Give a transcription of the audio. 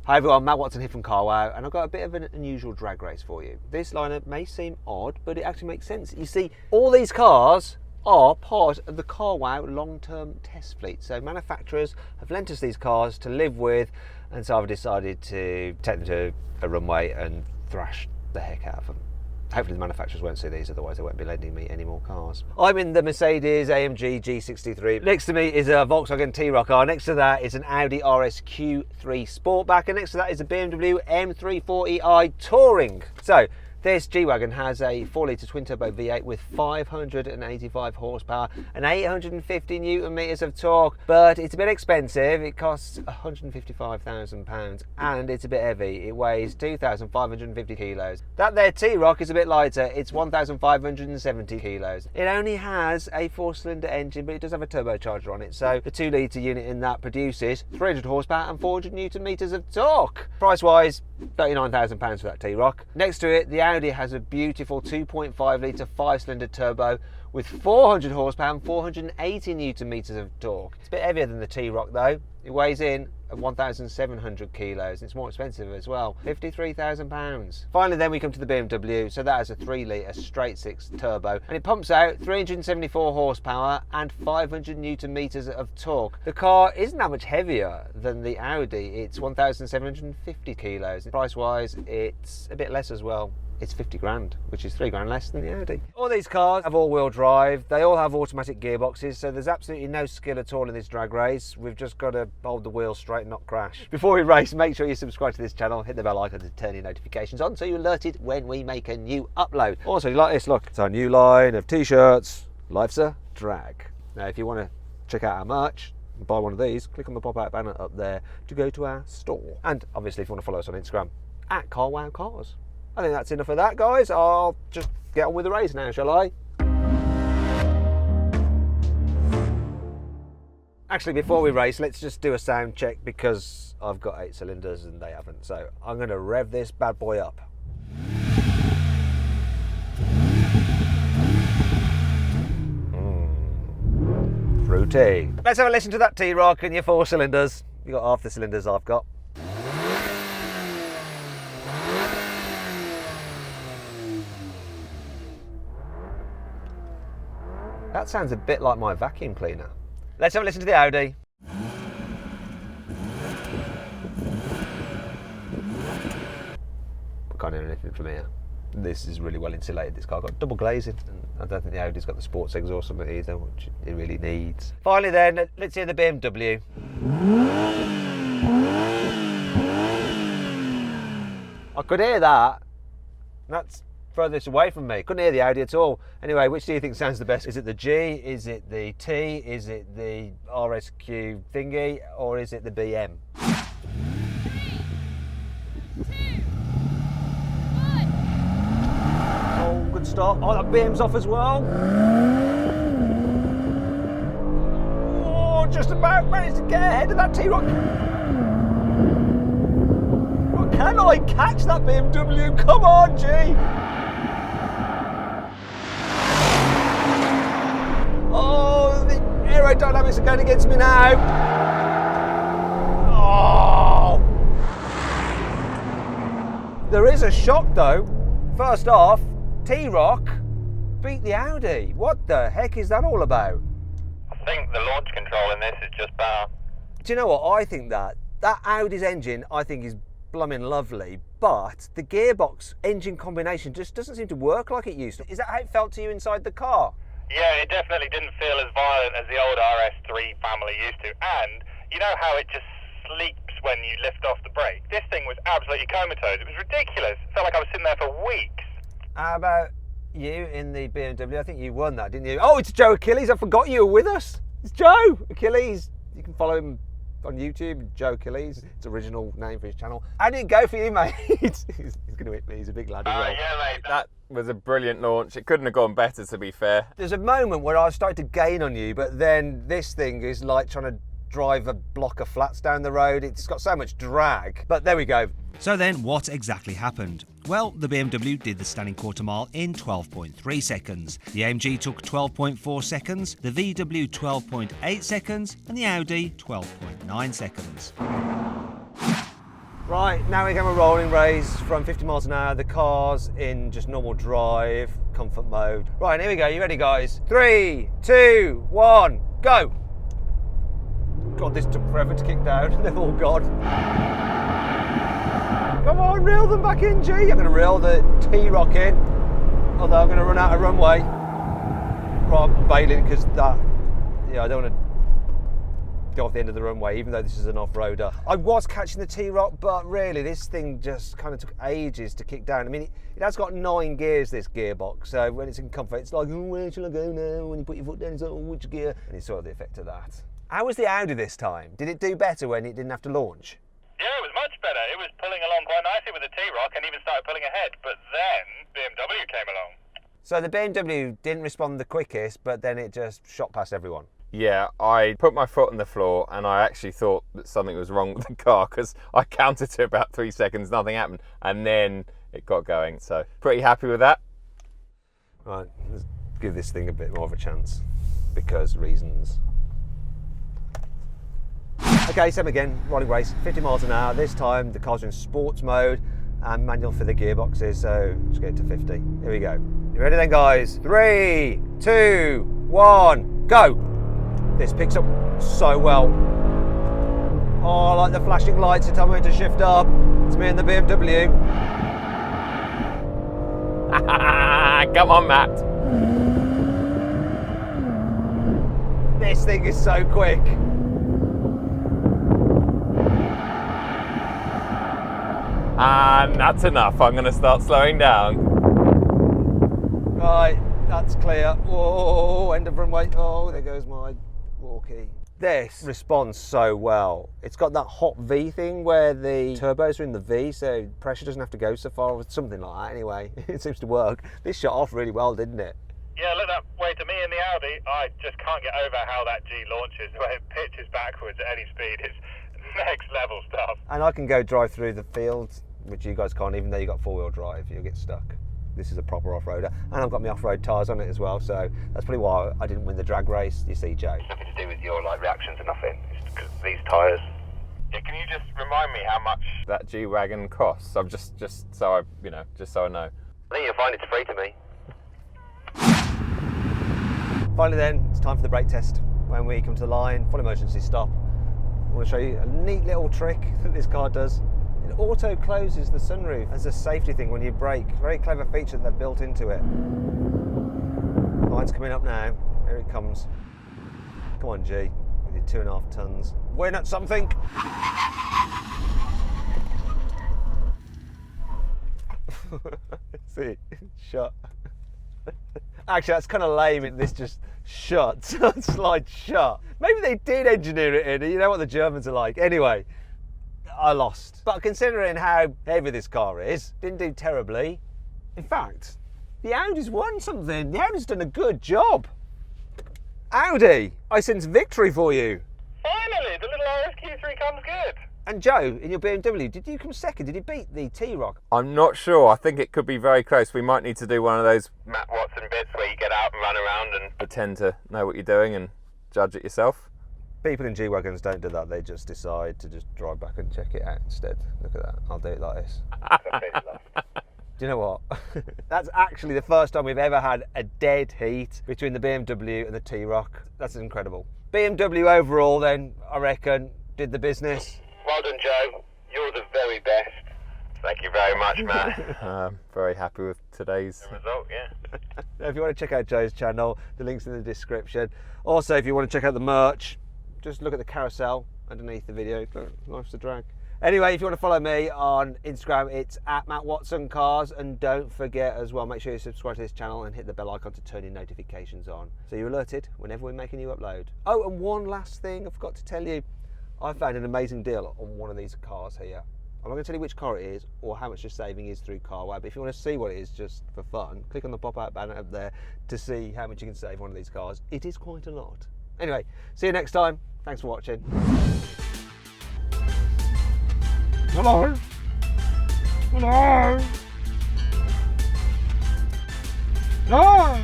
Hi everyone, Matt Watson here from Carwow, and I've got a bit of an unusual drag race for you. This lineup may seem odd, but it actually makes sense. You see, all these cars are part of the Carwow long-term test fleet. So manufacturers have lent us these cars to live with, and so I've decided to take them to a runway and thrash the heck out of them. Hopefully the manufacturers won't see these, otherwise they won't be lending me any more cars. I'm in the Mercedes-AMG G63. Next to me is a Volkswagen T-Roc R. Next to that is an Audi RSQ3 Sportback. And next to that is a BMW M340i Touring. So this G-Wagon has a 4-litre twin-turbo V8 with 585 horsepower and 850 newton meters of torque, but it's a bit expensive. It costs £155,000 and it's a bit heavy. It weighs 2,550 kilos. That there T-Roc is a bit lighter. It's 1,570 kilos. It only has a 4-cylinder engine, but it does have a turbocharger on it. So the 2-litre unit in that produces 300 horsepower and 400 newton meters of torque. Price-wise, £39,000 for that T-Roc. Next to it, the Audi has a beautiful 2.5 litre 5-cylinder turbo with 400 horsepower and 480 newton meters of torque. It's a bit heavier than the T-Roc though. It weighs in at 1,700 kilos. It's more expensive as well, £53,000. Finally then we come to the BMW. So that has a 3-litre straight 6 turbo and it pumps out 374 horsepower and 500 newton meters of torque. The car isn't that much heavier than the Audi. It's 1,750 kilos. Price wise it's a bit less as well. It's 50 grand, which is 3 grand less than the Audi. All these cars have all-wheel drive. They all have automatic gearboxes, so there's absolutely no skill at all in this drag race. We've just got to hold the wheel straight and not crash. Before we race, make sure you subscribe to this channel, hit the bell icon to turn your notifications on so you're alerted when we make a new upload. Also, you like this? Look, it's our new line of t-shirts. Life's a drag. Now, if you want to check out our merch, buy one of these, click on the pop-out banner up there to go to our store. And obviously, if you want to follow us on Instagram, at Carwow Cars. I think that's enough of that, guys. I'll just get on with the race now, shall I? Actually, before we race, let's just do a sound check because I've got 8 cylinders and they haven't. So I'm going to rev this bad boy up. Fruity. Let's have a listen to that T-Roc and your 4 cylinders. You've got half the cylinders I've got. That sounds a bit like my vacuum cleaner. Let's have a listen to the Audi. I can't hear anything from here. This is really well insulated. This car got double glazing, and I don't think the Audi's got the sports exhaust on it either, which it really needs. Finally then, let's hear the BMW. I could hear that. That's furthest away from me. Couldn't hear the Audi at all. Anyway, which do you think sounds the best? Is it the G? Is it the T? Is it the RSQ thingy? Or is it the BM? 3, 2, 1. Oh, good start. Oh, that BM's off as well. Oh, just about managed to get ahead of that T-Roc. Well, can I catch that BMW? Come on, G. Oh, the aerodynamics are going against me now. Oh! There is a shock though. First off, T-Roc beat the Audi. What the heck is that all about? I think the launch control in this is just better. Do you know what? I think that Audi's engine, I think, is blooming lovely, but the gearbox engine combination just doesn't seem to work like it used to. Is that how it felt to you inside the car? Yeah, it definitely didn't feel as violent as the old RS3 family used to. And you know how it just sleeps when you lift off the brake? This thing was absolutely comatose. It was ridiculous. It felt like I was sitting there for weeks. How about you in the BMW? I think you won that, didn't you? Oh, it's Joe Achilles. I forgot you were with us. It's Joe Achilles. You can follow him on YouTube, Joe Achilles. It's original name for his channel. How did it go for you, mate? he's going to hit me. He's a big lad as well. Yeah, mate. That was a brilliant launch. It couldn't have gone better, to be fair. There's a moment where I started to gain on you, but then this thing is like trying to drive a block of flats down the road. It's got so much drag. But there we go. So then, what exactly happened? Well, the BMW did the standing quarter mile in 12.3 seconds. The AMG took 12.4 seconds, the VW 12.8 seconds, and the Audi 12.9 seconds. Right, now we're going to rolling race from 50 miles an hour. The car's in just normal drive, comfort mode. Right, here we go. You ready, guys? 3, 2, 1, go. God, this took forever to kick down. They've all gone. Come on, reel them back in, G. I'm going to reel the T-Roc in, although I'm going to run out of runway. Right, I'm bailing because that, yeah, I don't want to go off the end of the runway, even though this is an off-roader. I was catching the T-Roc, but really this thing just kind of took ages to kick down. I mean, it has got 9 gears, this gearbox, so when it's in comfort, it's like, oh, where shall I go now? When you put your foot down, it's like, oh, which gear? And it's sort of the effect of that. How was the Audi this time? Did it do better when it didn't have to launch? Yeah, it was much better. It was pulling along quite nicely with the T-Roc and even started pulling ahead, but then BMW came along. So the BMW didn't respond the quickest, but then it just shot past everyone. Yeah, I put my foot on the floor and I actually thought that something was wrong with the car because I counted to about 3 seconds, nothing happened, and then it got going. So pretty happy with that. Right, let's give this thing a bit more of a chance because reasons. Okay, same again, rolling race, 50 miles an hour. This time the car's in sports mode and manual for the gearboxes, so just get it to 50. Here we go. You ready then, guys? 3, 2, 1, go! This picks up so well. Oh, I like the flashing lights to tell me to shift up. It's me and the BMW. Come on, Matt. This thing is so quick. And that's enough. I'm going to start slowing down. Right, that's clear. Whoa, end of runway. Oh, there goes my walkie. This responds so well. It's got that hot V thing where the turbos are in the V, so pressure doesn't have to go so far, or something like that anyway. It seems to work. This shot off really well, didn't it? Yeah, look that way to me in the Audi. I just can't get over how that G launches. When it pitches backwards at any speed, it's next level stuff. And I can go drive through the field, which you guys can't, even though you've got 4-wheel drive, you'll get stuck. This is a proper off-roader, and I've got my off-road tyres on it as well, so that's probably why I didn't win the drag race, you see, Joe. Nothing to do with your reactions or nothing. It's because these tyres. Yeah, can you just remind me how much That G-Wagon costs? I'm just so I, just so I know. I think you'll find it's free to me. Finally then, it's time for the brake test. When we come to the line, full emergency stop. I want to show you a neat little trick that this car does. It auto closes the sunroof as a safety thing when you brake. Very clever feature that they've built into it. Line's coming up now. Here it comes. Come on, G, with your 2.5 tons. Win at something. See, shut. Actually, that's kind of lame. This just shuts. Slide shut. Maybe they did engineer it in. You know what the Germans are like. Anyway, I lost. But considering how heavy this car is, didn't do terribly. In fact, the Audi's won something. The Audi's done a good job. Audi, I sense victory for you. Finally, the little RSQ3 comes good. And Joe, in your BMW, did you come second? Did you beat the T-Roc? I'm not sure. I think it could be very close. We might need to do one of those Matt Watson bits where you get out and run around and pretend to know what you're doing and judge it yourself. People in G-Wagons don't do that. They just decide to just drive back and check it out instead. Look at that. I'll do it like this. Do you know what? That's actually the first time we've ever had a dead heat between the BMW and the T-Roc. That's incredible. BMW overall then, I reckon, did the business. Well done, Joe. You're the very best. Thank you very much, Matt. Very happy with today's Result, yeah. If you want to check out Joe's channel, the link's in the description. Also, if you want to check out the merch, just look at the carousel underneath the video. Life's a drag. Anyway, if you want to follow me on Instagram, it's @MattWatsonCars, and don't forget as well, make sure you subscribe to this channel and hit the bell icon to turn your notifications on so you're alerted whenever we make a new upload. Oh, and one last thing I forgot to tell you. I found an amazing deal on one of these cars here. I'm not going to tell you which car it is or how much the saving is through carwow, but if you want to see what it is just for fun, click on the pop-out banner up there to see how much you can save on one of these cars. It is quite a lot. Anyway, see you next time. Thanks for watching. Hello. Hello. No.